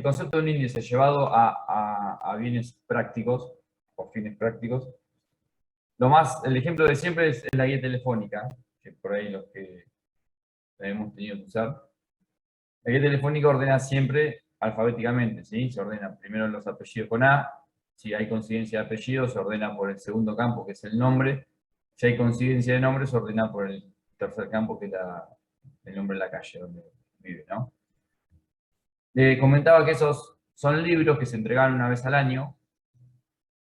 el concepto de un índice llevado a bienes prácticos, o fines prácticos, el ejemplo de siempre es la guía telefónica, que por ahí los que la hemos tenido que usar. La guía telefónica ordena siempre alfabéticamente, ¿sí? Se ordena primero los apellidos con A, si hay coincidencia de apellidos, se ordena por el segundo campo, que es el nombre. Si hay coincidencia de nombre, se ordena por el tercer campo, que es el nombre de la calle donde vive, ¿no? Le comentaba que esos son libros que se entregan una vez al año,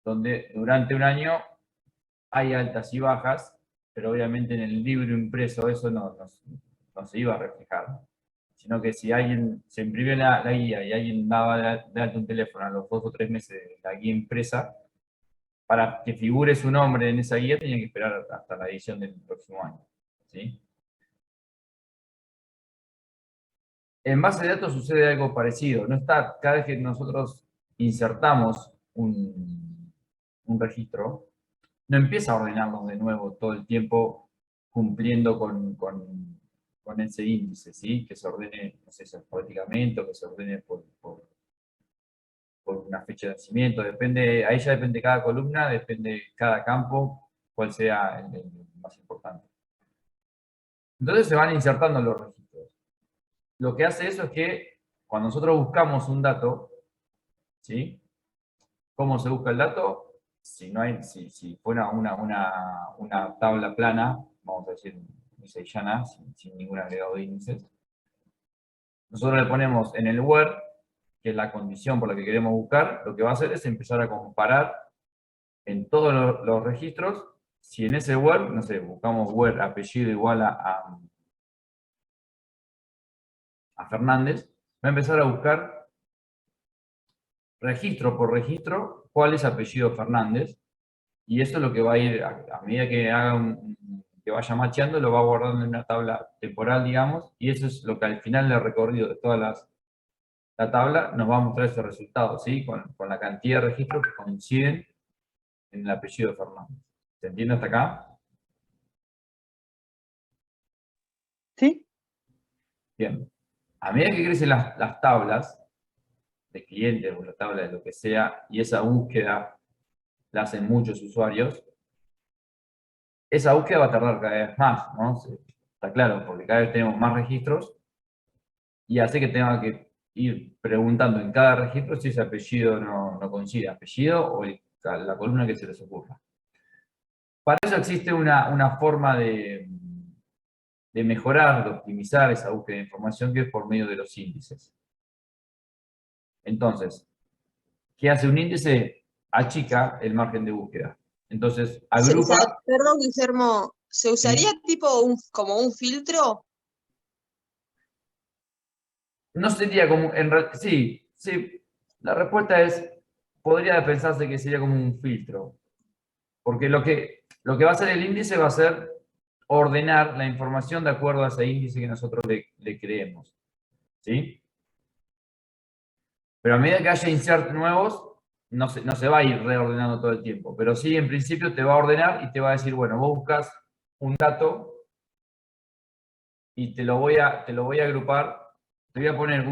donde durante un año hay altas y bajas, pero obviamente en el libro impreso eso no se iba a reflejar. Sino que si alguien se imprimió la guía y alguien daba de alta un teléfono a los 2 o 3 meses de la guía impresa, para que figure su nombre en esa guía tenía que esperar hasta la edición del próximo año, ¿sí? En base de datos sucede algo parecido. No está, cada vez que nosotros insertamos un registro, no empieza a ordenarlos de nuevo todo el tiempo cumpliendo con ese índice, ¿sí? Que se ordene, no sé, alfabéticamente, o que se ordene por una fecha de nacimiento, depende, ahí ya depende cada columna, depende cada campo, cuál sea el más importante. Entonces se van insertando los registros. Lo que hace eso es que cuando nosotros buscamos un dato, ¿sí? ¿Cómo se busca el dato? Si fuera una tabla plana, vamos a decir, llana, sin ningún agregado de índices, nosotros le ponemos en el where, que es la condición por la que queremos buscar, lo que va a hacer es empezar a comparar en todos los registros, si en ese where, no sé, buscamos where apellido igual a Fernández, va a empezar a buscar registro por registro cuál es apellido Fernández, y eso es lo que va a ir, a medida que que vaya macheando, lo va guardando en una tabla temporal, digamos, y eso es lo que al final del recorrido de toda la tabla nos va a mostrar ese resultado, ¿sí? Con la cantidad de registros que coinciden en el apellido Fernández. ¿Se entiende hasta acá? ¿Sí? Bien. A medida que crecen las tablas de clientes o la tabla de lo que sea, y esa búsqueda la hacen muchos usuarios, esa búsqueda va a tardar cada vez más, ¿no? Está claro, porque cada vez tenemos más registros y hace que tenga que ir preguntando en cada registro si ese apellido no coincide, apellido o la columna que se les ocurra. Para eso existe una forma de mejorar, de optimizar esa búsqueda de información, que es por medio de los índices. Entonces, ¿qué hace un índice? Achica el margen de búsqueda. Entonces, agrupa... Perdón, Guillermo, ¿se usaría ¿sí? tipo como un filtro? No sería como... sí, la respuesta es, podría pensarse que sería como un filtro. Porque lo que va a hacer el índice va a ser ordenar la información de acuerdo a ese índice que nosotros le creemos. ¿Sí? Pero a medida que haya insert nuevos, no se va a ir reordenando todo el tiempo. Pero sí, en principio te va a ordenar y te va a decir, bueno, vos buscas un dato y te lo voy a agrupar. Te voy a poner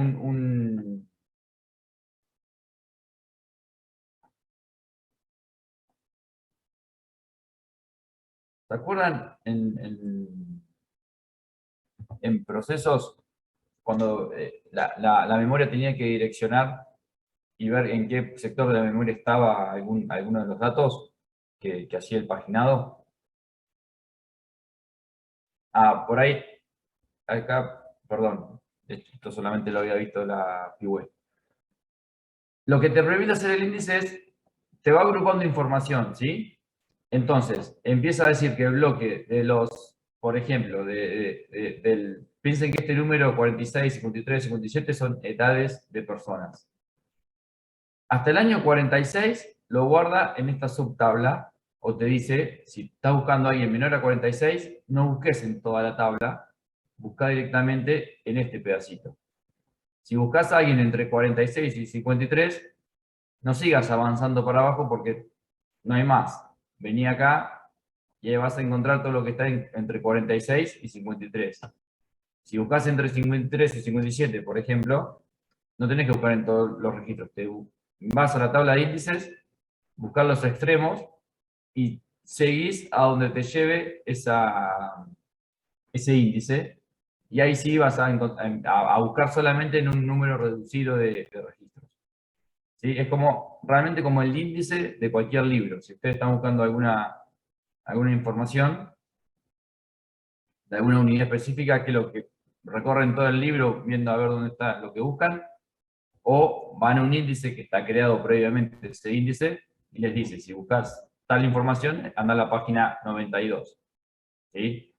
¿se acuerdan en procesos cuando la memoria tenía que direccionar y ver en qué sector de la memoria estaba alguno de los datos que hacía el paginado? Por ahí, acá, perdón, esto solamente lo había visto la PIWE. Lo que te permite hacer el índice es, te va agrupando información, ¿sí? Entonces, empieza a decir que el bloque de los, por ejemplo, piensen que este número 46, 53, 57 son edades de personas. Hasta el año 46 lo guarda en esta subtabla, o te dice, si estás buscando a alguien menor a 46, no busques en toda la tabla, busca directamente en este pedacito. Si buscas a alguien entre 46 y 53, no sigas avanzando para abajo porque no hay más. Vení acá y ahí vas a encontrar todo lo que está entre 46 y 53. Si buscas entre 53 y 57, por ejemplo, no tenés que buscar en todos los registros. Vas a la tabla de índices, buscar los extremos y seguís a donde te lleve ese índice. Y ahí sí vas a buscar solamente en un número reducido de registros. ¿Sí? Es realmente como el índice de cualquier libro. Si ustedes están buscando alguna información de alguna unidad específica, que es lo que recorren todo el libro viendo a ver dónde está lo que buscan, o van a un índice que está creado previamente, ese índice, y les dice, si buscas tal información, anda a la página 92. ¿Sí?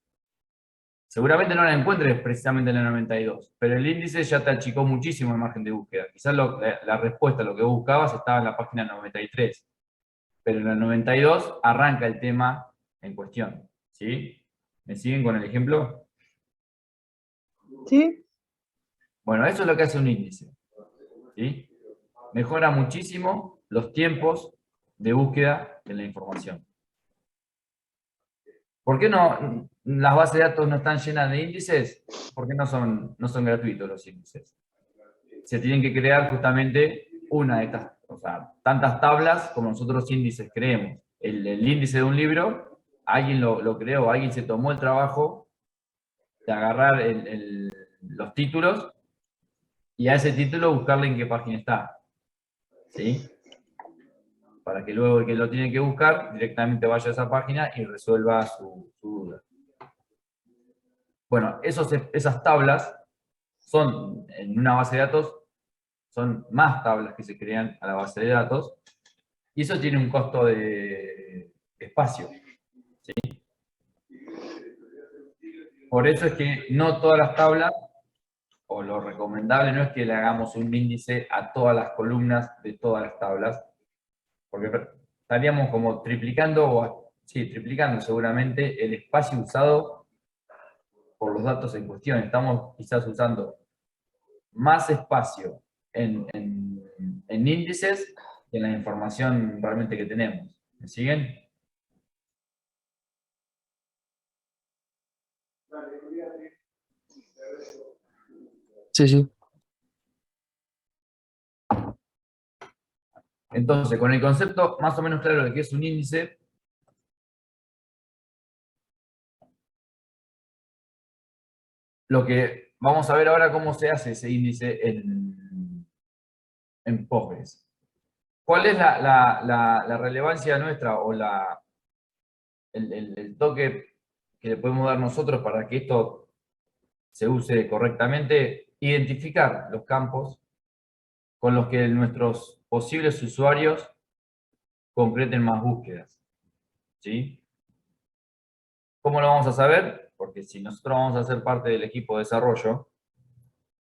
Seguramente no la encuentres precisamente en la 92, pero el índice ya te achicó muchísimo el margen de búsqueda. Quizás la respuesta a lo que buscabas estaba en la página 93, pero en la 92 arranca el tema en cuestión. ¿Sí? ¿Me siguen con el ejemplo? Sí, Bueno, eso es lo que hace un índice. ¿Sí? Mejora muchísimo los tiempos de búsqueda de la información. ¿Por qué no las bases de datos no están llenas de índices? Porque no son gratuitos los índices. Se tienen que crear justamente una de estas, o sea, tantas tablas como nosotros índices creemos. El índice de un libro, alguien lo creó, alguien se tomó el trabajo de agarrar los títulos y a ese título buscarle en qué página está. ¿Sí? Para que luego el que lo tiene que buscar directamente vaya a esa página y resuelva su duda. Bueno, esas tablas son, en una base de datos, son más tablas que se crean a la base de datos, y eso tiene un costo de espacio. ¿Sí? Por eso es que no todas las tablas, o lo recomendable no es que le hagamos un índice a todas las columnas de todas las tablas, porque estaríamos como triplicando seguramente el espacio usado por los datos en cuestión. Estamos quizás usando más espacio en índices que en la información realmente que tenemos. ¿Me siguen? Sí, sí. Entonces, con el concepto más o menos claro de qué es un índice, lo que vamos a ver ahora cómo se hace ese índice en Postgres. ¿Cuál es la relevancia nuestra o el toque que le podemos dar nosotros para que esto se use correctamente? Identificar los campos con los que nuestros posibles usuarios concreten más búsquedas. ¿Sí? ¿Cómo lo vamos a saber? Porque si nosotros vamos a ser parte del equipo de desarrollo,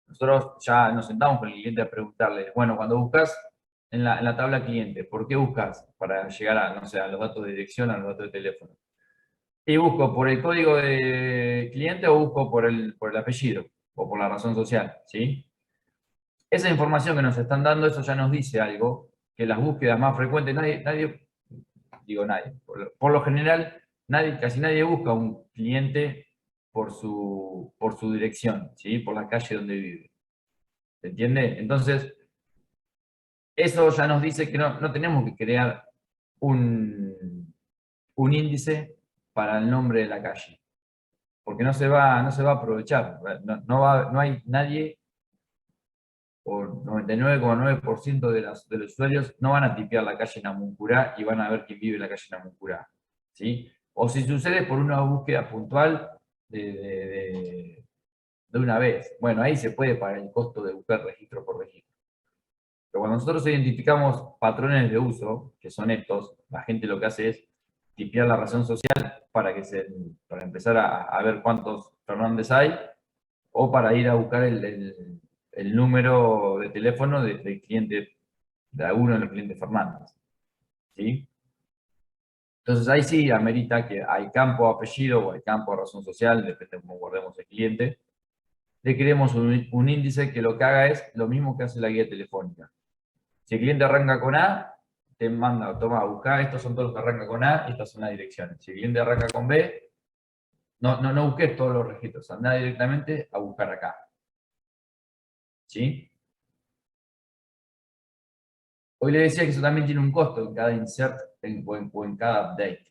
nosotros ya nos sentamos con el cliente a preguntarle, bueno, cuando buscas en la tabla cliente, ¿por qué buscas? Para llegar a, no sé, a los datos de dirección, a los datos de teléfono. ¿Y busco por el código de cliente o busco por el apellido o por la razón social? ¿Sí? Esa información que nos están dando, eso ya nos dice algo, que las búsquedas más frecuentes, por lo general, casi nadie busca un cliente por su dirección, ¿sí? Por la calle donde vive. ¿Se entiende? Entonces, eso ya nos dice que no tenemos que crear un índice para el nombre de la calle, porque no se va a aprovechar. No hay nadie, o 99,9% de los usuarios no van a tipear la calle Namuncurá y van a ver quién vive en la calle Namuncurá. ¿Sí? O si sucede por una búsqueda puntual de una vez. Bueno, ahí se puede pagar el costo de buscar registro por registro. Pero cuando nosotros identificamos patrones de uso, que son estos, la gente lo que hace es tipear la razón social para empezar a ver cuántos Fernández hay, o para ir a buscar el número de teléfono del cliente, de alguno de los clientes Fernández. ¿Sí? Entonces ahí sí amerita que hay campo apellido o hay campo razón social, depende de cómo guardemos el cliente. Le queremos un índice que lo que haga es lo mismo que hace la guía telefónica. Si el cliente arranca con A, te manda, toma, busca, estos son todos los que arrancan con A, estas son las direcciones. Si el cliente arranca con B, no busques todos los registros, anda directamente a buscar acá. ¿Sí? Hoy le decía que eso también tiene un costo en cada insert o en cada update.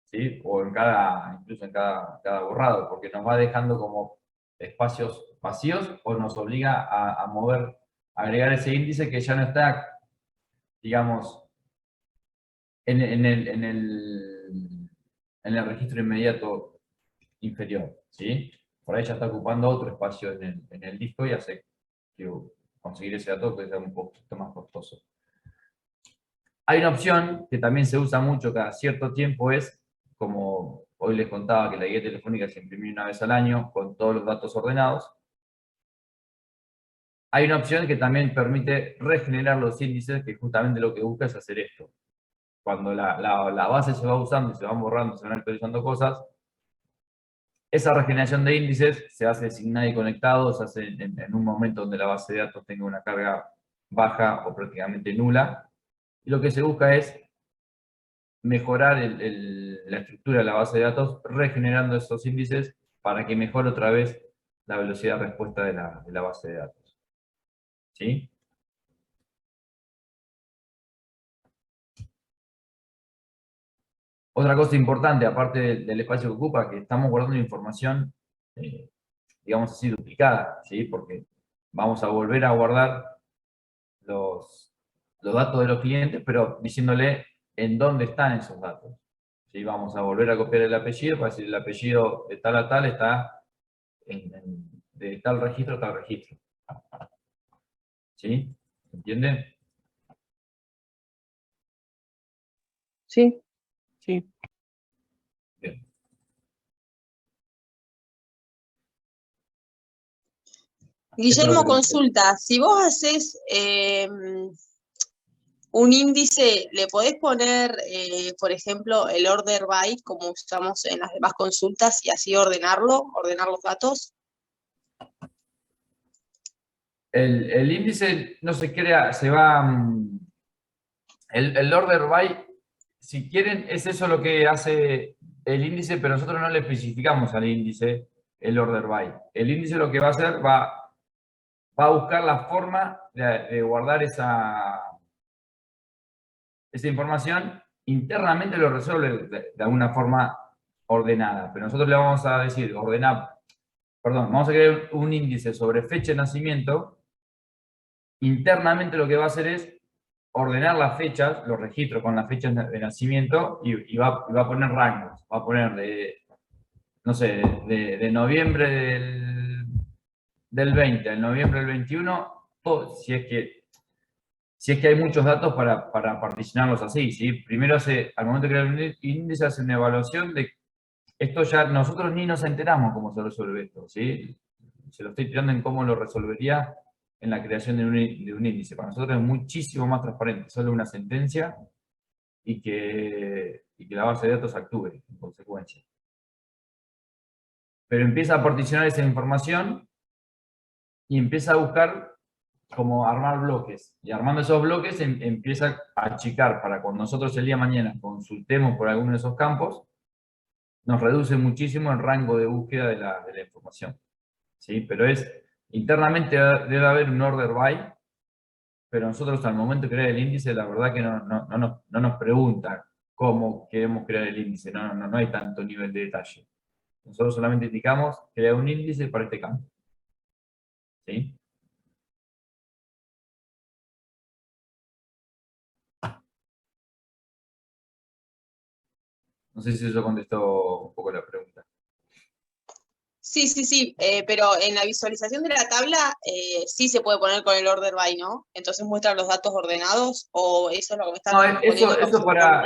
¿Sí? O incluso en cada borrado, porque nos va dejando como espacios vacíos o nos obliga a mover, a agregar ese índice que ya no está, digamos, en el registro inmediato inferior, ¿sí? Por ahí ya está ocupando otro espacio en el disco y hace que conseguir ese dato que sea un poquito más costoso. Hay una opción que también se usa mucho cada cierto tiempo, es, como hoy les contaba, que la guía telefónica se imprime una vez al año con todos los datos ordenados. Hay una opción que también permite regenerar los índices, que justamente lo que busca es hacer esto. Cuando la base se va usando y se van borrando, se van actualizando cosas, esa regeneración de índices se hace sin nadie conectado, se hace en un momento donde la base de datos tenga una carga baja o prácticamente nula. Y lo que se busca es mejorar la estructura de la base de datos regenerando esos índices para que mejore otra vez la velocidad de respuesta de la base de datos. ¿Sí? Otra cosa importante, aparte del espacio que ocupa, que estamos guardando información, digamos así, duplicada, ¿sí? Porque vamos a volver a guardar los datos de los clientes, pero diciéndole en dónde están esos datos. ¿Sí? Vamos a volver a copiar el apellido para decir el apellido de tal a tal está de tal registro a tal registro. ¿Sí? ¿Se entiende? Sí, sí. Bien. Esto es lo Guillermo, que... consulta, si vos haces un índice, ¿le podés poner, por ejemplo, el order by, como usamos en las demás consultas, y así ordenar los datos? El índice no se crea, se va... El order by, si quieren, es eso lo que hace el índice, pero nosotros no le especificamos al índice el order by. El índice lo que va a hacer, va a buscar la forma de guardar esa información, internamente lo resuelve de alguna forma ordenada, pero nosotros le vamos a decir, vamos a crear un índice sobre fecha de nacimiento. Internamente lo que va a hacer es ordenar las fechas, los registros con las fechas de nacimiento y va a poner rangos. Va a poner no sé, de noviembre del 20 al noviembre del 21, si es que hay muchos datos para particionarlos así, ¿sí? Primero al momento de crear un índice, hace una evaluación de esto, ya nosotros ni nos enteramos cómo se resuelve esto, ¿sí? Se lo estoy tirando en cómo lo resolvería en la creación de un índice. Para nosotros es muchísimo más transparente, solo una sentencia y que la base de datos actúe en consecuencia. Pero empieza a particionar esa información y empieza a buscar como armar bloques. Y armando esos bloques empieza a achicar para cuando nosotros el día de mañana consultemos por alguno de esos campos, nos reduce muchísimo el rango de búsqueda de la información. ¿Sí? Pero internamente debe haber un order by, pero nosotros al momento de crear el índice, la verdad que no nos pregunta cómo queremos crear el índice, no hay tanto nivel de detalle. Nosotros solamente indicamos crear un índice para este campo. ¿Sí? No sé si eso contestó un poco la pregunta. Sí, pero en la visualización de la tabla sí se puede poner con el order by, ¿no? Entonces muestra los datos ordenados, o eso es lo que me están No, poniendo. eso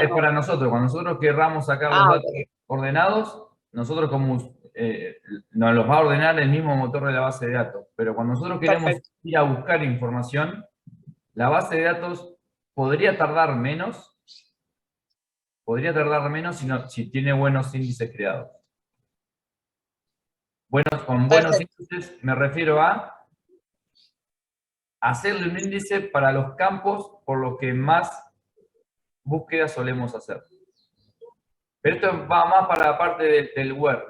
es para nosotros. Cuando nosotros querramos sacar los datos ordenados, nosotros nos los va a ordenar el mismo motor de la base de datos. Pero cuando nosotros queremos ir a buscar información, la base de datos podría tardar menos si tiene buenos índices creados. Con buenos índices me refiero a hacerle un índice para los campos por los que más búsquedas solemos hacer. Pero esto va más para la parte del where.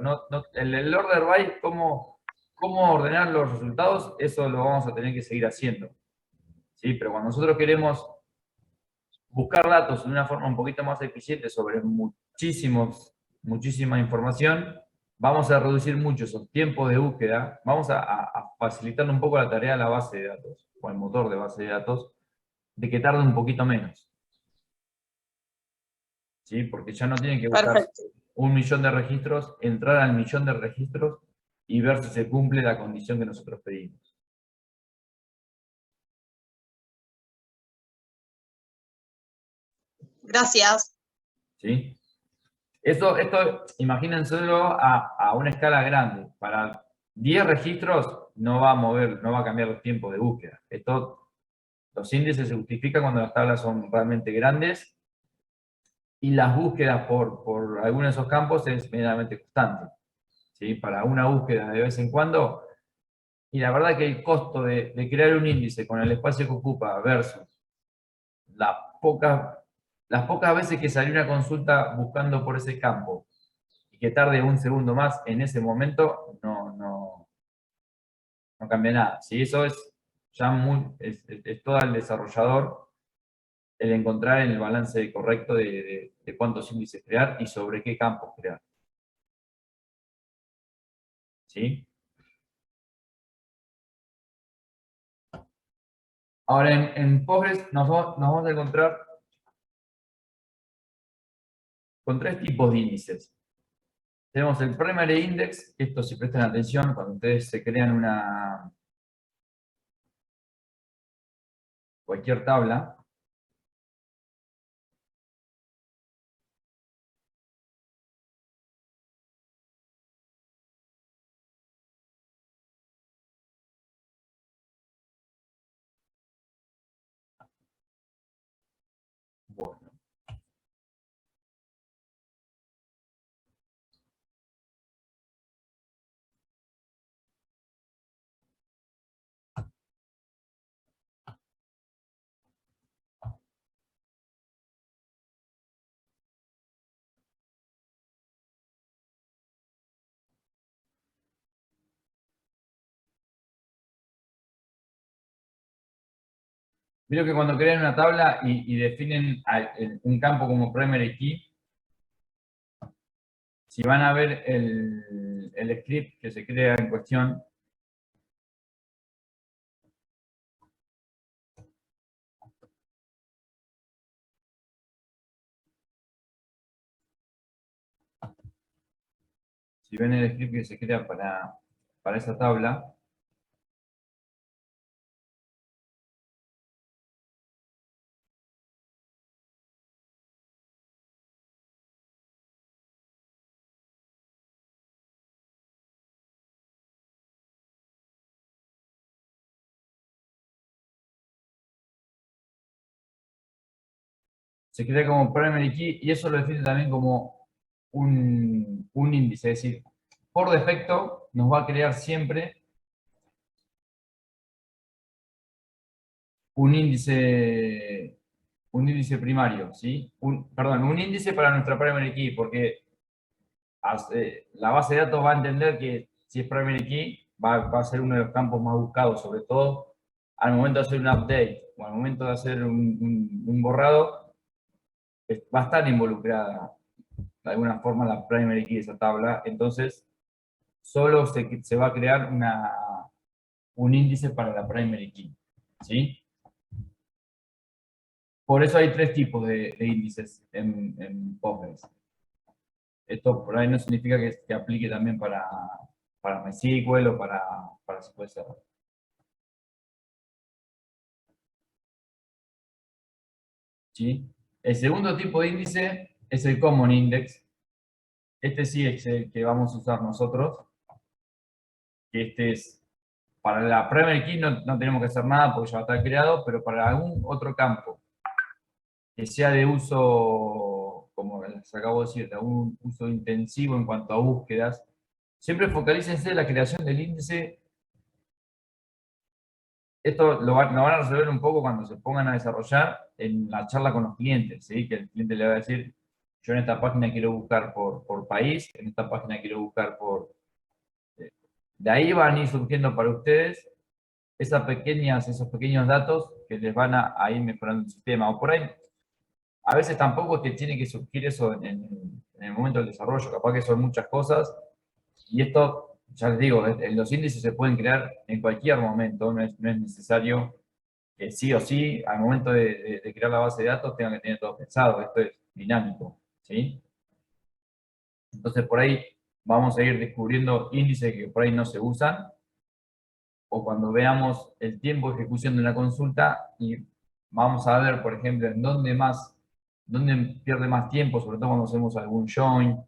El order by, cómo ordenar los resultados, eso lo vamos a tener que seguir haciendo. ¿Sí? Pero cuando nosotros queremos buscar datos de una forma un poquito más eficiente sobre muchísima información, vamos a reducir mucho esos tiempos de búsqueda, vamos a facilitar un poco la tarea a la base de datos, o al motor de base de datos, de que tarde un poquito menos. ¿Sí? Porque ya no tienen que buscar Perfecto. 1.000.000 de registros, entrar al 1.000.000 de registros y ver si se cumple la condición que nosotros pedimos. Gracias. ¿Sí? Esto imagínenselo a una escala grande. Para 10 registros no va a mover, no va a cambiar los tiempos de búsqueda. Los índices se justifican cuando las tablas son realmente grandes y las búsquedas por alguno de esos campos es medianamente constante. ¿Sí? Para una búsqueda de vez en cuando, y la verdad que el costo de crear un índice con el espacio que ocupa versus las pocas veces que salió una consulta buscando por ese campo y que tarde un segundo más en ese momento, no cambia nada. ¿Sí? Eso es ya es todo el desarrollador el encontrar el balance correcto de cuántos índices crear y sobre qué campos crear. ¿Sí? Ahora, en Postgres nos vamos a encontrar con 3 tipos de índices. Tenemos el primary index, esto si prestan atención, cuando ustedes se crean cualquier tabla, bueno, vieron que cuando crean una tabla y definen un campo como primary key, si van a ver el script que se crea en cuestión, si ven el script que se crea para esa tabla, se crea como primary key y eso lo define también como un índice, es decir, por defecto nos va a crear siempre un índice primario, ¿sí? Perdón, un índice para nuestra primary key, porque la base de datos va a entender que si es primary key, va a ser uno de los campos más buscados, sobre todo al momento de hacer un update o al momento de hacer un borrado, va a estar involucrada de alguna forma la primary key de esa tabla, entonces solo se va a crear un índice para la primary key, ¿sí? Por eso hay 3 tipos de índices en Postgres. Esto por ahí no significa que aplique también para MySQL o para SQL Server. ¿Sí? El segundo tipo de índice es el Common Index. Este sí es el que vamos a usar nosotros. Este es, para la primary key no tenemos que hacer nada porque ya va a estar creado, pero para algún otro campo que sea de uso, como les acabo de decir, de un uso intensivo en cuanto a búsquedas, siempre focalícense en la creación del índice. Esto lo van a resolver un poco cuando se pongan a desarrollar en la charla con los clientes, ¿sí? Que el cliente le va a decir, yo en esta página quiero buscar por país, en esta página quiero buscar por... De ahí van a ir surgiendo para ustedes esos pequeños datos que les van a ir mejorando el sistema. O por ahí, a veces tampoco es que tiene que surgir eso en el momento del desarrollo, capaz que son muchas cosas, y esto, ya les digo, los índices se pueden crear en cualquier momento, no es necesario que sí o sí, al momento de crear la base de datos, tengan que tener todo pensado, esto es dinámico, ¿sí? Entonces por ahí vamos a ir descubriendo índices que por ahí no se usan, o cuando veamos el tiempo de ejecución de una consulta y vamos a ver, por ejemplo, en dónde pierde más tiempo, sobre todo cuando hacemos algún join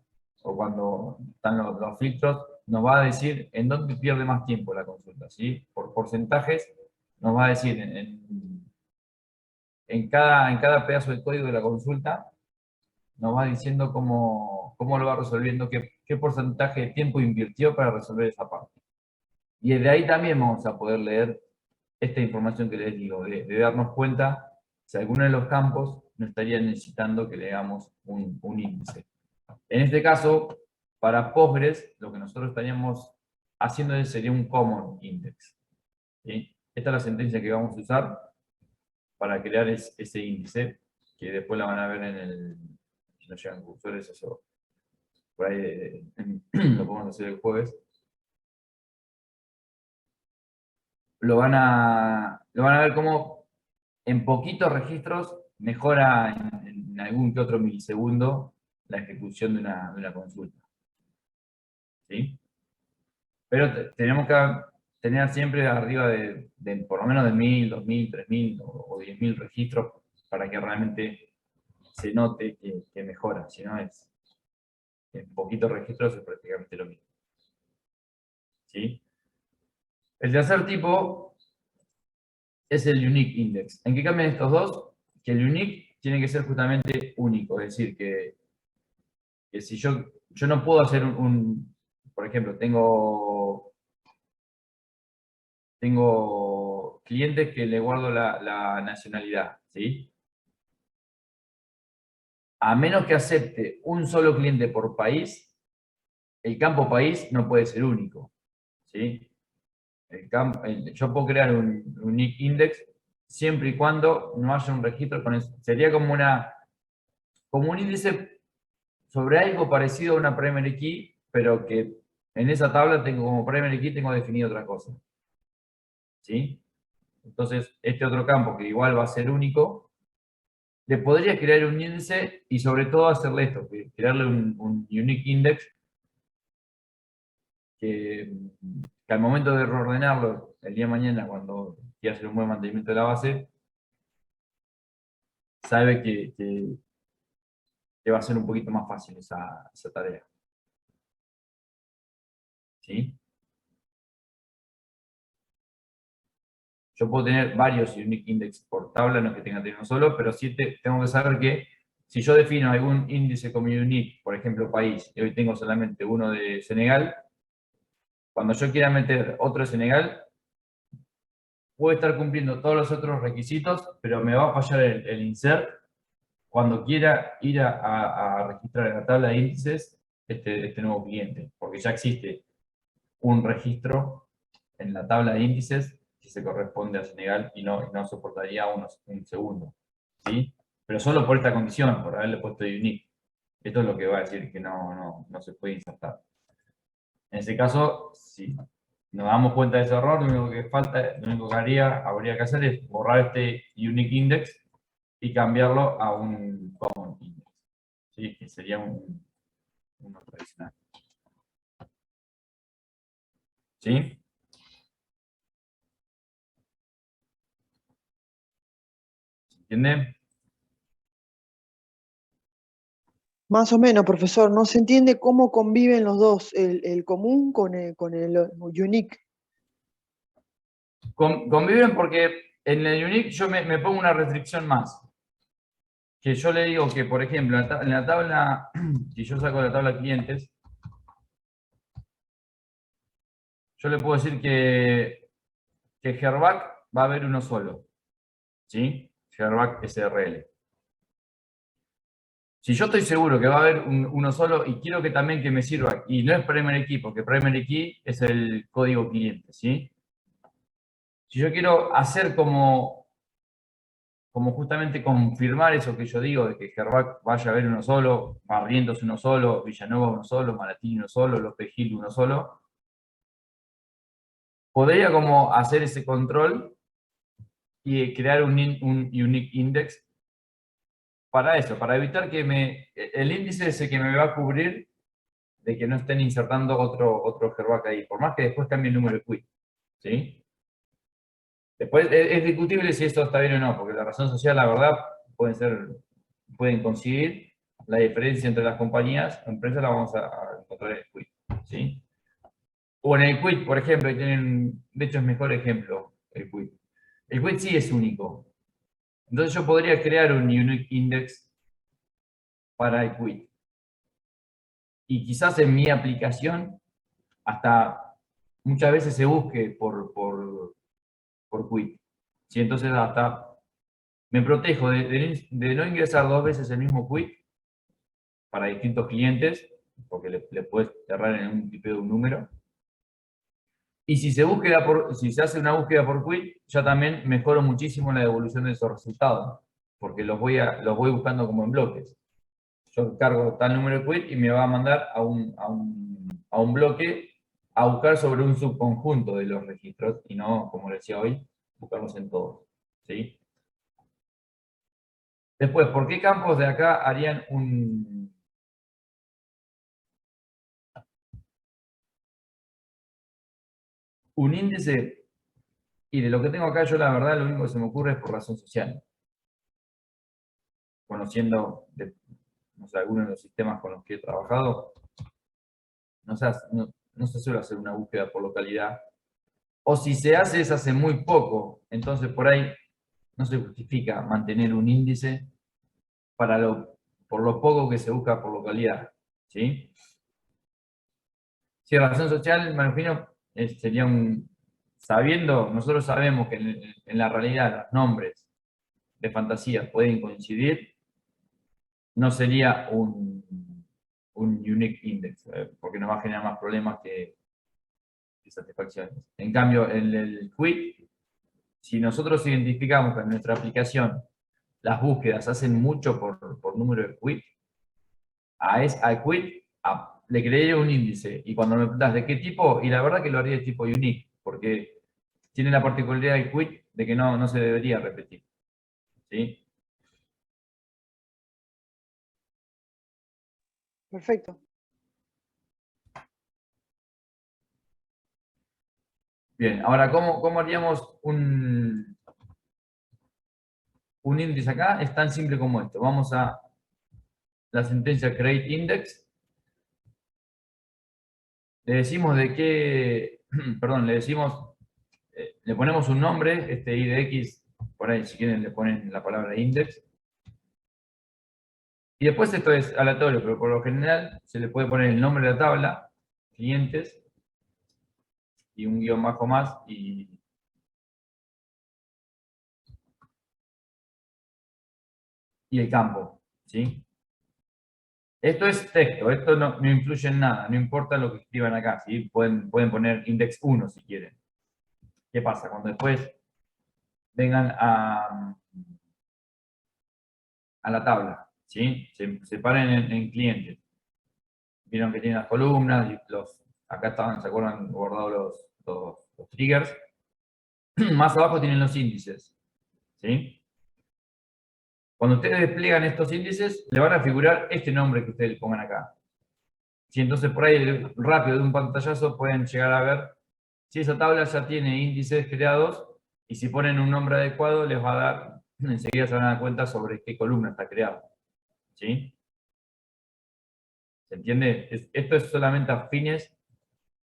o cuando están los filtros, nos va a decir en dónde pierde más tiempo la consulta, ¿sí? Por porcentajes nos va a decir en cada pedazo del código de la consulta, nos va diciendo cómo lo va resolviendo, qué porcentaje de tiempo invirtió para resolver esa parte. Y de ahí también vamos a poder leer esta información que les digo, de darnos cuenta si alguno de los campos no estaría necesitando que le hagamos un índice. En este caso, para Postgres, lo que nosotros estaríamos haciendo sería un common index, ¿sí? Esta es la sentencia que vamos a usar para crear ese índice, que después la van a ver si nos llegan cursores, eso por ahí lo podemos hacer el jueves. Lo van a ver cómo en poquitos registros mejora en algún que otro milisegundo la ejecución de una consulta, ¿sí? Pero tenemos que tener siempre arriba de por lo menos de 1000, 2000, 3000 o 10.000 registros para que realmente se note que mejora, si no es en poquitos registros es prácticamente lo mismo, ¿sí? El tercer tipo es el unique index. ¿En qué cambian estos dos? Que el unique tiene que ser justamente único, es decir, que si yo no puedo hacer por ejemplo, tengo clientes que le guardo la nacionalidad, ¿sí? A menos que acepte un solo cliente por país, el campo país no puede ser único, ¿sí? Yo puedo crear un unique index siempre y cuando no haya un registro con eso. Sería como un índice sobre algo parecido a una primary key, pero que en esa tabla tengo como primary key tengo definido otra cosa, ¿sí? Entonces, este otro campo, que igual va a ser único, le podría crear un índice y sobre todo hacerle esto, crearle un unique index que al momento de reordenarlo el día de mañana, cuando quiera hacer un buen mantenimiento de la base, sabe que va a ser un poquito más fácil esa tarea, ¿sí? Yo puedo tener varios unique index por tabla, no es que tenga que tener uno solo, pero sí tengo que saber que si yo defino algún índice como unique, por ejemplo país, y hoy tengo solamente uno de Senegal, cuando yo quiera meter otro de Senegal, puede estar cumpliendo todos los otros requisitos, pero me va a fallar el insert cuando quiera ir a registrar en la tabla de índices este nuevo cliente, porque ya existe un registro en la tabla de índices que se corresponde a Senegal y no soportaría un segundo, ¿sí? Pero solo por esta condición, por haberle puesto unique. Esto es lo que va a decir que no se puede insertar. En ese caso, si nos damos cuenta de ese error, lo único que habría que hacer es borrar este unique index y cambiarlo a un common index, ¿sí? Que sería uno tradicional. ¿Sí? ¿Se entiende? Más o menos, profesor, no se entiende cómo conviven los dos, el común con el unique. Conviven porque en el unique yo me pongo una restricción más. Que yo le digo que, por ejemplo, en la tabla, si yo saco la tabla clientes, yo le puedo decir que Herback va a haber uno solo, ¿sí? Herback SRL. Si yo estoy seguro que va a haber uno solo y quiero que también que me sirva, y no es primary key, porque primary key es el código cliente, ¿sí? Si yo quiero hacer como como justamente confirmar eso que yo digo, de que Herbac vaya a ver uno solo, Barrientos uno solo, Villanueva uno solo, Maratini uno solo, López Gil uno solo, podría como hacer ese control y crear un unique index para eso, para evitar que el índice ese que me va a cubrir de que no estén insertando otro Herbac ahí, por más que después cambie el número de quit, ¿sí? Después es discutible si esto está bien o no, porque la razón social, la verdad, pueden coincidir. La diferencia entre las compañías, empresas, la vamos a encontrar en el quit, ¿sí? O en el quit, por ejemplo, de hecho es mejor ejemplo el quit. El quit sí es único. Entonces yo podría crear un unique index para el quit. Y quizás en mi aplicación hasta muchas veces se busque por quit. ¿Sí? Entonces hasta me protejo de no ingresar dos veces el mismo quit para distintos clientes, porque le puedes cerrar en un tipeo de un número. Y si si se hace una búsqueda por quit, ya también mejoro muchísimo la devolución de esos resultados, porque los voy buscando como en bloques. Yo cargo tal número de quit y me va a mandar a un bloque a buscar sobre un subconjunto de los registros, y no, como decía hoy, buscarlos en todos. ¿Sí? Después, ¿por qué campos de acá harían un índice? Y de lo que tengo acá, yo la verdad, lo único que se me ocurre es por razón social. Conociendo, no sé, algunos de los sistemas con los que he trabajado, no se suele hacer una búsqueda por localidad. O si se hace muy poco. Entonces, por ahí no se justifica mantener un índice por lo poco que se busca por localidad. ¿Sí? Si razón social, me imagino, sería nosotros sabemos que en la realidad los nombres de fantasía pueden coincidir, no sería un unique index, porque nos va a generar más problemas que satisfacciones. En cambio, en el quit, si nosotros identificamos que en nuestra aplicación las búsquedas hacen mucho por número de quit, al quit le crearía un índice, y cuando me preguntas de qué tipo, y la verdad que lo haría de tipo unique, porque tiene la particularidad del quit de que no se debería repetir. ¿Sí? Perfecto. Bien, ahora, ¿cómo haríamos un índice acá? Es tan simple como esto. Vamos a la sentencia create index. Le decimos de qué, perdón, le ponemos un nombre, este IDX, por ahí si quieren le ponen la palabra index. Y después esto es aleatorio, pero por lo general se le puede poner el nombre de la tabla, clientes, y un guión bajo más, y el campo, ¿sí? Esto es texto, esto no influye en nada, no importa lo que escriban acá, ¿sí? Pueden poner index 1 si quieren. ¿Qué pasa? Cuando después vengan a la tabla, ¿sí? Se paren en clientes. Vieron que tienen las columnas, y acá estaban, ¿se acuerdan? Guardados los triggers. Más abajo tienen los índices, ¿sí? Cuando ustedes despliegan estos índices, le van a figurar este nombre que ustedes pongan acá. Si entonces por ahí rápido de un pantallazo pueden llegar a ver si esa tabla ya tiene índices creados, y si ponen un nombre adecuado les va a dar, enseguida se van a dar cuenta sobre qué columna está creado. ¿Sí? ¿Se entiende? Esto es solamente a fines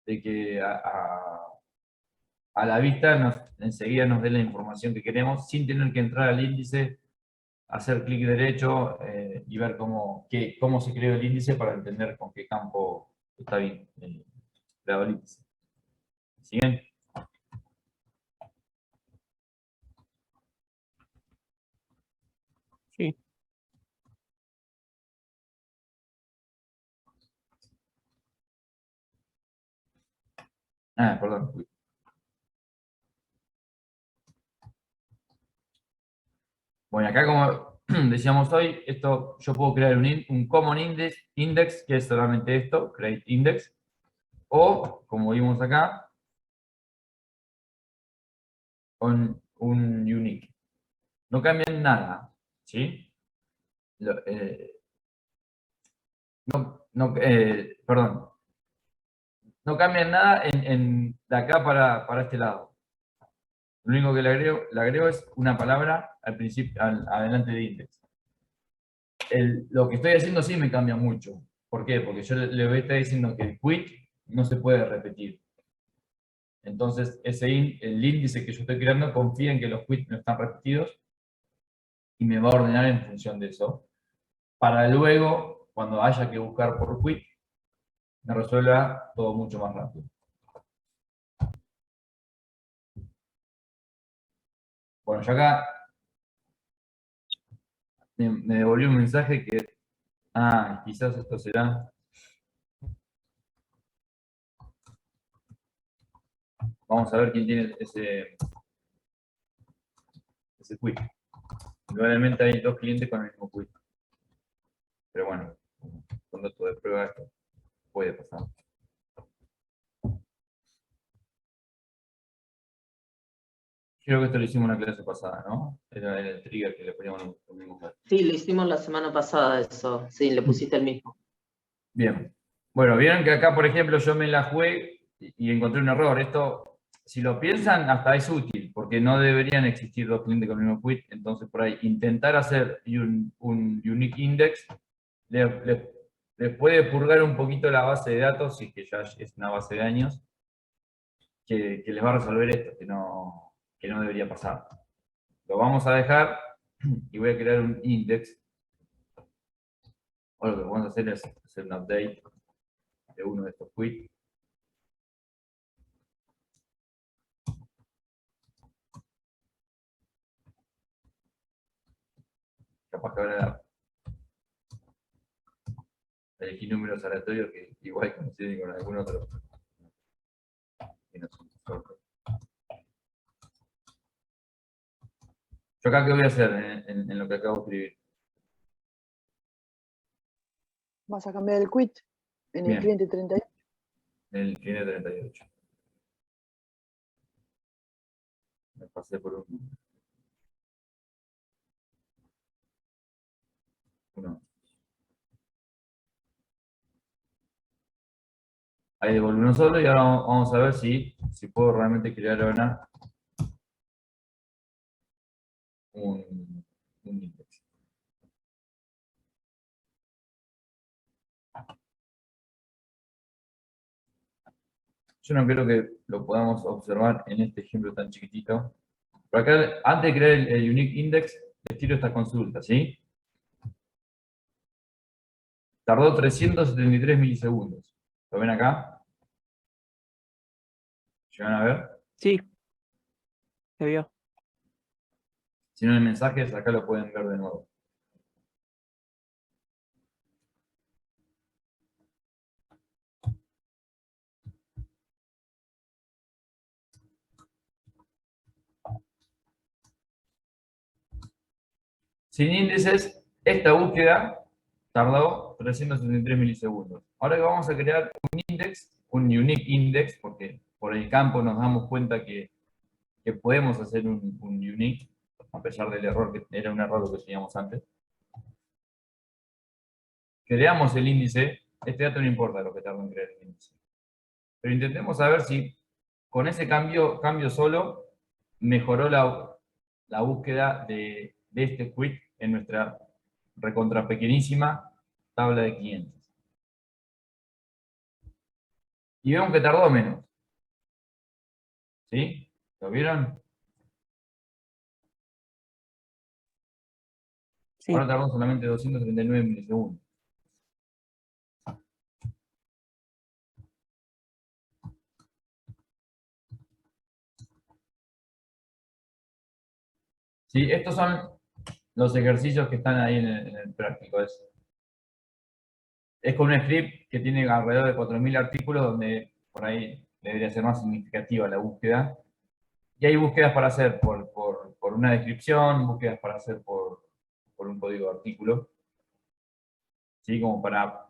de que a la vista enseguida nos dé la información que queremos sin tener que entrar al índice, hacer clic derecho y ver cómo se creó el índice para entender con qué campo está bien creado el índice. Siguiente. Sí. Perdón. Bueno, acá como decíamos hoy, esto yo puedo crear un common index, que es solamente esto, create index, o, como vimos acá, con un unique. No cambian nada, ¿sí? Perdón, no cambian nada de acá para este lado. Lo único que le agrego es una palabra al principio, adelante de index. Lo que estoy haciendo sí me cambia mucho. ¿Por qué? Porque yo le voy a estar diciendo que el quit no se puede repetir. Entonces, el índice que yo estoy creando confía en que los quits no están repetidos y me va a ordenar en función de eso. Para luego, cuando haya que buscar por quit, me resuelva todo mucho más rápido. Bueno, yo acá me devolvió un mensaje que, quizás esto será. Vamos a ver quién tiene ese quit. Probablemente hay dos clientes con el mismo quit. Pero bueno, con datos de prueba esto puede pasar. Creo que esto lo hicimos en la clase pasada, ¿no? Era el trigger que le poníamos el mismo caso. Sí, lo hicimos la semana pasada eso. Sí, le pusiste el mismo. Bien. Bueno, vieron que acá, por ejemplo, yo me la jugué y encontré un error. Esto, si lo piensan, hasta es útil, porque no deberían existir dos clientes con el mismo quit. Entonces, por ahí, intentar hacer un unique index les puede purgar un poquito la base de datos, si es que ya es una base de años, que les va a resolver esto, que no debería pasar. Lo vamos a dejar y voy a crear un index. O lo que vamos a hacer es hacer un update de uno de estos quits. Capaz que ahora elegí números aleatorios que igual coinciden con algún otro. Yo acá, ¿qué voy a hacer en lo que acabo de escribir? Vas a cambiar el quit en el Bien. cliente 38. El cliente 38. Me pasé por uno. Ahí devolví uno solo y ahora vamos a ver si puedo realmente crear ahora un index. Yo no creo que lo podamos observar en este ejemplo tan chiquitito. Pero acá, antes de crear el unique index, les tiro esta consulta, ¿sí? Tardó 373 milisegundos. ¿Lo ven acá? ¿Llegan a ver? Sí, se vio. Si no hay mensajes, acá lo pueden ver de nuevo. Sin índices, esta búsqueda tardó 373 milisegundos. Ahora que vamos a crear un index, un unique index, porque por el campo nos damos cuenta que podemos hacer un unique, a pesar del error, que era un error lo que teníamos antes. Creamos el índice, este dato no importa lo que tardó en crear el índice. Pero intentemos saber si con ese cambio solo mejoró la búsqueda de este quit en nuestra recontra pequeñísima tabla de clientes. Y vemos que tardó menos. ¿Sí? ¿Lo vieron? Sí. Ahora tardó solamente 239 milisegundos. ¿Sí? Estos son los ejercicios que están ahí en el práctico. Es con un script que tiene alrededor de 4.000 artículos, donde por ahí debería ser más significativa la búsqueda. Y hay búsquedas para hacer por una descripción, búsquedas para hacer por por un código de artículo. ¿Sí? Como para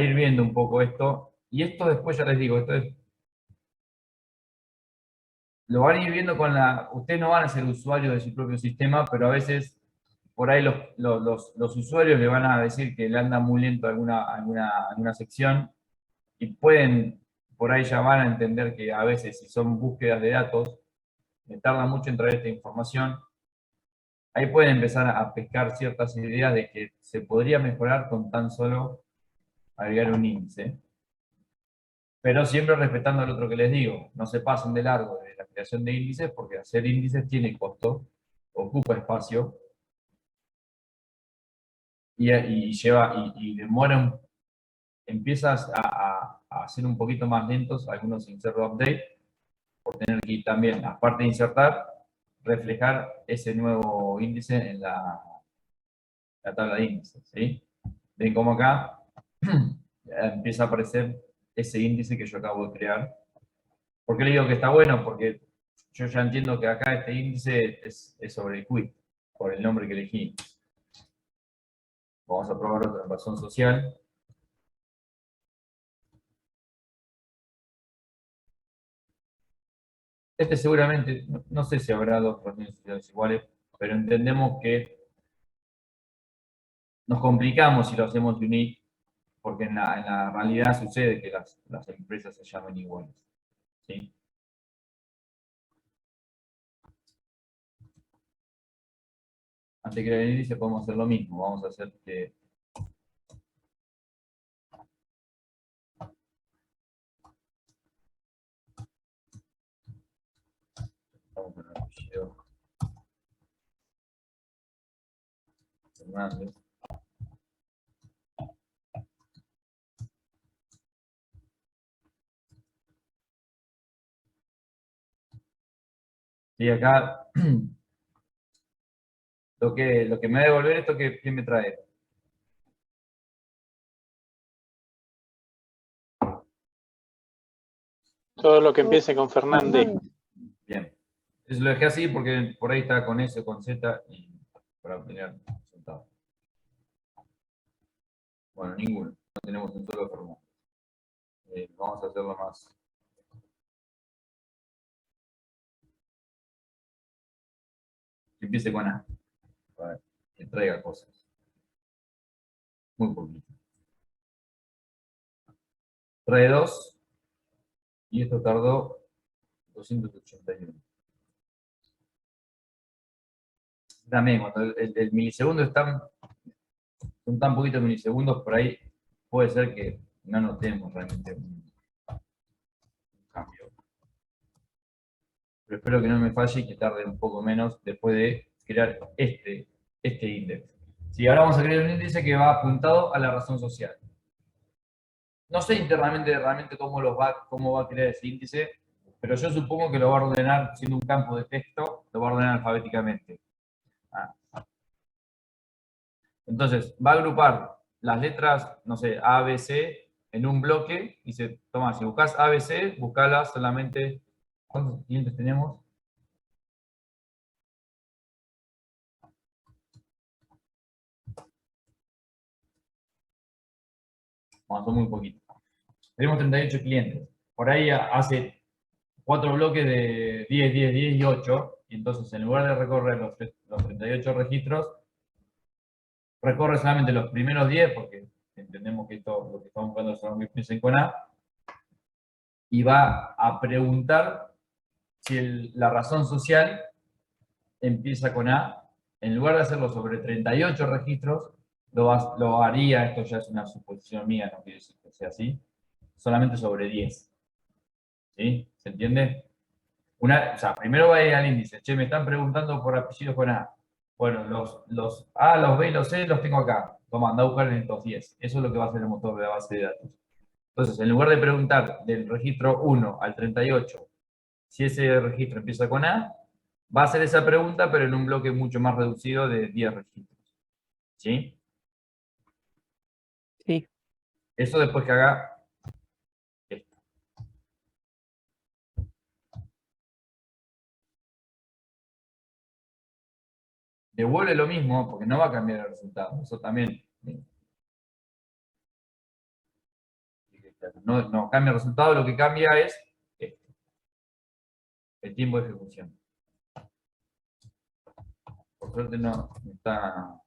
ir viendo un poco esto. Y esto después ya les digo, lo van a ir viendo ustedes no van a ser usuarios de su propio sistema, pero a veces por ahí los usuarios le van a decir que le anda muy lento alguna sección y pueden, por ahí ya van a entender que a veces si son búsquedas de datos, me tarda mucho en traer esta información. Ahí pueden empezar a pescar ciertas ideas de que se podría mejorar con tan solo agregar un índice. Pero siempre respetando el otro que les digo, no se pasen de largo de la creación de índices, porque hacer índices tiene costo, ocupa espacio, y demora, empiezas a hacer un poquito más lentos algunos insert update, por tener que también, aparte de insertar, reflejar ese nuevo índice en la tabla de índices, ¿sí? Ven como acá empieza a aparecer ese índice que yo acabo de crear. ¿Por qué le digo que está bueno? Porque yo ya entiendo que acá este índice es sobre el quit, por el nombre que elegí. Vamos a probar otra razón social. Este seguramente, no sé si habrá dos razones sociales iguales, pero entendemos que nos complicamos si lo hacemos unique, porque en la realidad sucede que las empresas se llaman iguales. ¿Sí? Antes de crear el índice podemos hacer lo mismo. Vamos a hacer que vamos con el apellido Fernández. Y acá lo que me va a devolver esto, ¿qué me trae? Todo lo que empiece con Fernández. Fernández. Bien. Eso lo dejé así porque por ahí está con S o con Z y para obtener resultados. Bueno, ninguno. No tenemos un solo formato. Vamos a hacerlo más. Que empiece con A. Para que traiga cosas. Muy poquito. Trae 2 y esto tardó 281. También, cuando el milisegundo son tan poquitos milisegundos, por ahí puede ser que no notemos realmente un cambio. Pero espero que no me falle y que tarde un poco menos después de crear este índice. Sí, ahora vamos a crear un índice que va apuntado a la razón social. No sé internamente realmente cómo va a crear ese índice, pero yo supongo que lo va a ordenar, siendo un campo de texto, lo va a ordenar alfabéticamente. Entonces, va a agrupar las letras, no sé, A, B, C, en un bloque, y se toma, si buscas A, B, C, buscalas solamente. ¿Cuántos clientes tenemos? Bueno, son muy poquitos. Tenemos 38 clientes. Por ahí hace 4 bloques de 10, 10, 10 y 8. Y entonces, en lugar de recorrer los 38 registros, recorre solamente los primeros 10, porque entendemos que esto, lo que estamos buscando son los que empiecen con A, y va a preguntar si la razón social empieza con A. En lugar de hacerlo sobre 38 registros, lo haría, esto ya es una suposición mía, no quiere decir que sea así, solamente sobre 10. ¿Sí? ¿Se entiende? O sea, primero va a ir al índice. Che, me están preguntando por apellidos con A. Bueno, los A, los B y los C los tengo acá. Toma, anda a buscar en estos 10. Eso es lo que va a hacer el motor de la base de datos. Entonces, en lugar de preguntar del registro 1 al 38, si ese registro empieza con A, va a hacer esa pregunta, pero en un bloque mucho más reducido de 10 registros. ¿Sí? Sí. Eso después que haga esto. devuelve lo mismo porque no va a cambiar el resultado. Eso también. No cambia el resultado, lo que cambia es el tiempo de ejecución. Por suerte no me está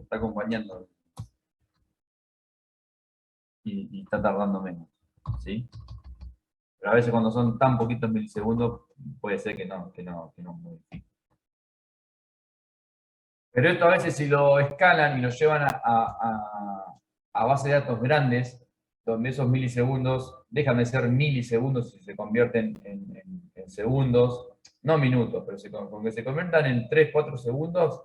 acompañando y está tardando menos. ¿Sí? Pero a veces cuando son tan poquitos milisegundos, puede ser que no modifique. Pero esto a veces si lo escalan y lo llevan a base de datos grandes, donde esos milisegundos dejan de ser milisegundos y se convierten en segundos, no minutos, pero con que se conviertan en 3, 4 segundos,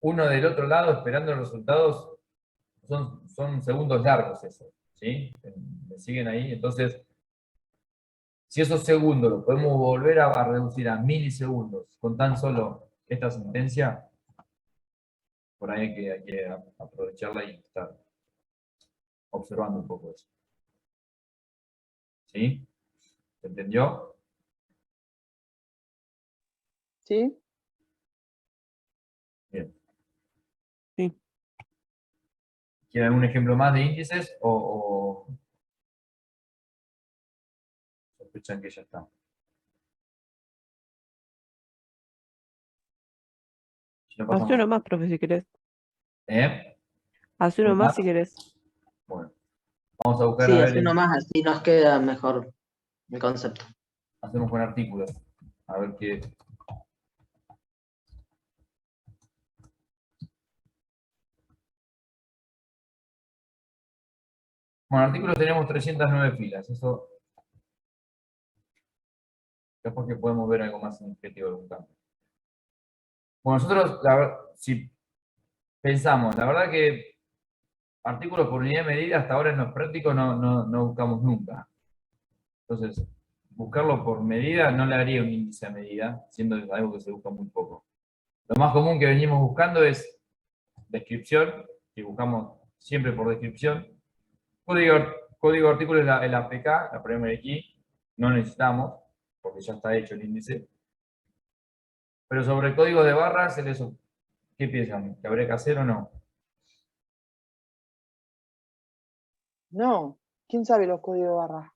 uno del otro lado esperando los resultados, son segundos largos esos, ¿sí? ¿Me siguen ahí? Entonces, si esos segundos los podemos volver a reducir a milisegundos con tan solo esta sentencia, por ahí hay que aprovecharla y estar observando un poco eso. ¿Sí? ¿Se entendió? ¿Sí? Bien. Sí. ¿Quieren algún ejemplo más de índices o sospechan que ya está? Si no, Haz pasamos. uno más, profe, si querés. ¿Eh? Haz uno más si querés. Bueno, vamos a buscar Sí, a ver, así nomás, así nos queda mejor el concepto. hacemos con artículos. A ver qué. Bueno, artículos tenemos 309 filas. Eso capaz que podemos ver algo más significativo de un cambio. Bueno, nosotros, si pensamos, la verdad que artículos por unidad de medida hasta ahora en los prácticos no buscamos nunca. Entonces, buscarlo por medida no le haría un índice a medida, siendo algo que se busca muy poco. Lo más común que venimos buscando es descripción, que buscamos siempre por descripción. Código de artículo es la APK, la primary key, no necesitamos, porque ya está hecho el índice. Pero sobre el código de barras, ¿qué piensan? ¿Que habría que hacer o no? No. ¿Quién sabe los códigos de barra?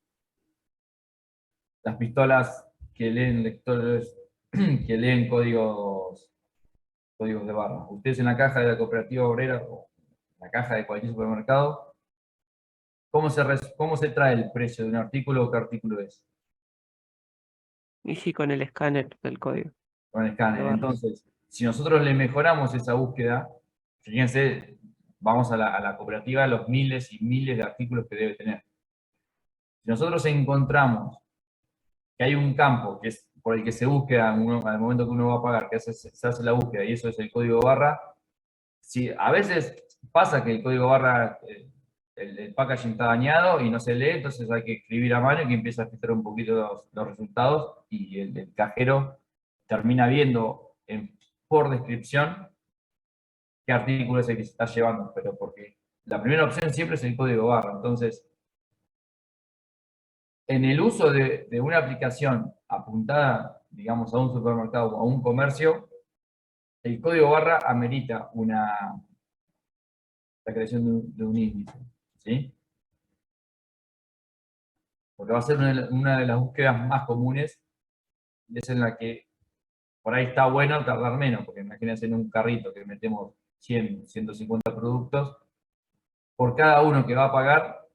Las pistolas que leen lectores, que leen códigos de barra. Ustedes en la caja de la cooperativa obrera, o en la caja de cualquier supermercado, ¿cómo se trae el precio de un artículo o qué artículo es? Y sí, con el escáner del código. Con el de escáner. barras. Entonces, si nosotros le mejoramos esa búsqueda, fíjense, vamos a la cooperativa, los miles y miles de artículos que debe tener. Si nosotros encontramos que hay un campo que es por el que se busca al momento que uno va a pagar, que se hace la búsqueda y eso es el código barra, si a veces pasa que el código barra, el packaging está dañado y no se lee, entonces hay que escribir a mano y que empieza a filtrar un poquito los resultados y el cajero termina viendo por descripción qué artículo es el que se está llevando, pero porque la primera opción siempre es el código barra. Entonces, en el uso de una aplicación apuntada, digamos, a un supermercado o a un comercio, el código barra amerita la creación de un índice, ¿sí? Porque va a ser una de las búsquedas más comunes, y es en la que por ahí está bueno tardar menos, porque imagínense en un carrito que metemos 100, 150 productos, por cada uno que va a pagar,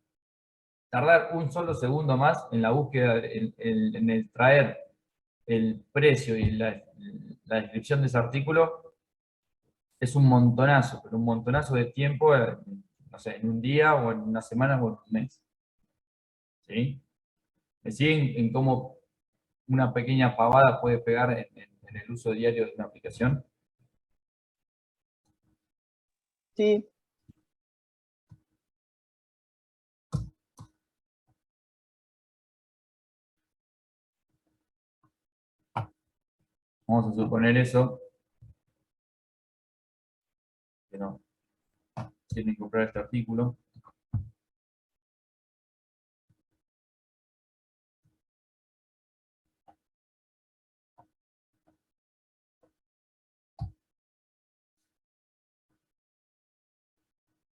tardar un solo segundo más en la búsqueda, en el traer el precio y la descripción de ese artículo, es un montonazo, pero un montonazo de tiempo, no sé, en un día o en una semana o en un mes. ¿Sí? ¿Me siguen en cómo una pequeña pavada puede pegar en el uso diario de una aplicación? Sí. Vamos a suponer eso, que no tienen que comprar este artículo.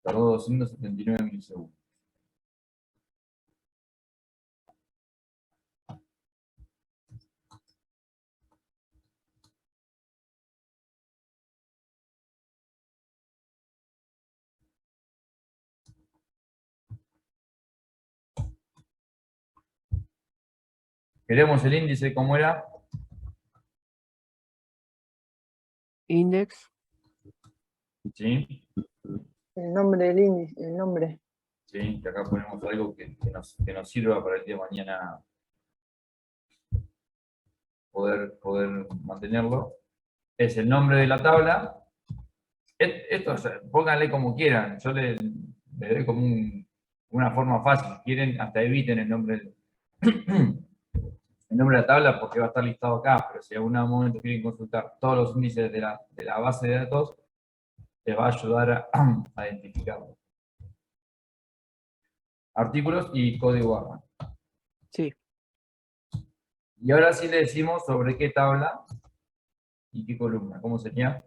Tardó 279 milisegundos. Queremos el índice, ¿cómo era? Index. Sí, El nombre del índice, el nombre. sí, que acá ponemos algo que nos sirva para el día de mañana poder mantenerlo. Es el nombre de la tabla. Esto, pónganle como quieran. Yo le doy como una forma fácil. Si quieren, hasta eviten el nombre, el nombre de la tabla porque va a estar listado acá. Pero si en algún momento quieren consultar todos los índices de la base de datos, les va a ayudar a identificarlo. Artículos y código barra. Sí. Y ahora sí le decimos sobre qué tabla y qué columna. ¿Cómo sería?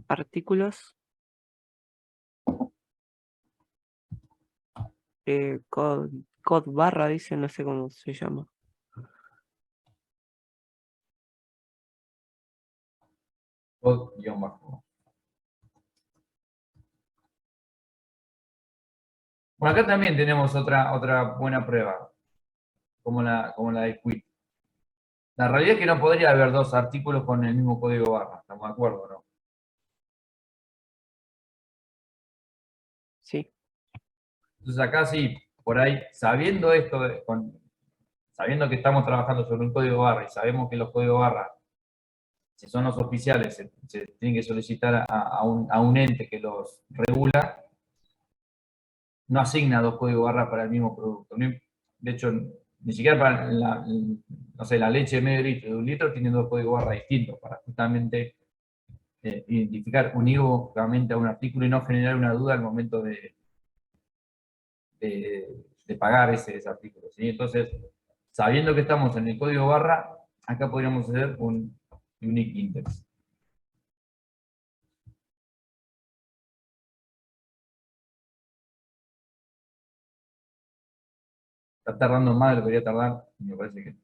Artículos. Code barra, dice, no sé cómo se llama. Code-bajo. Bueno, acá también tenemos otra buena prueba, como la de Quit. La realidad es que no podría haber dos artículos con el mismo código barra, ¿estamos de acuerdo, no? Sí. Entonces acá sí, por ahí, sabiendo esto, sabiendo que estamos trabajando sobre un código barra y sabemos que los códigos barra, si son los oficiales, se tienen que solicitar a un ente que los regula, no asigna dos códigos barra para el mismo producto. De hecho, ni siquiera para no sé, la leche de medio litro y de 1 litro tienen dos códigos barra distintos para justamente identificar unívocamente a un artículo y no generar una duda al momento de pagar ese artículo. ¿Sí? Entonces, sabiendo que estamos en el código barra, acá podríamos hacer un unique index. Está tardando más de lo que debería tardar, y me parece que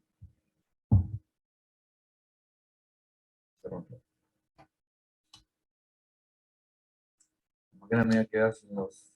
se rompió. Acá me voy a quedar sin los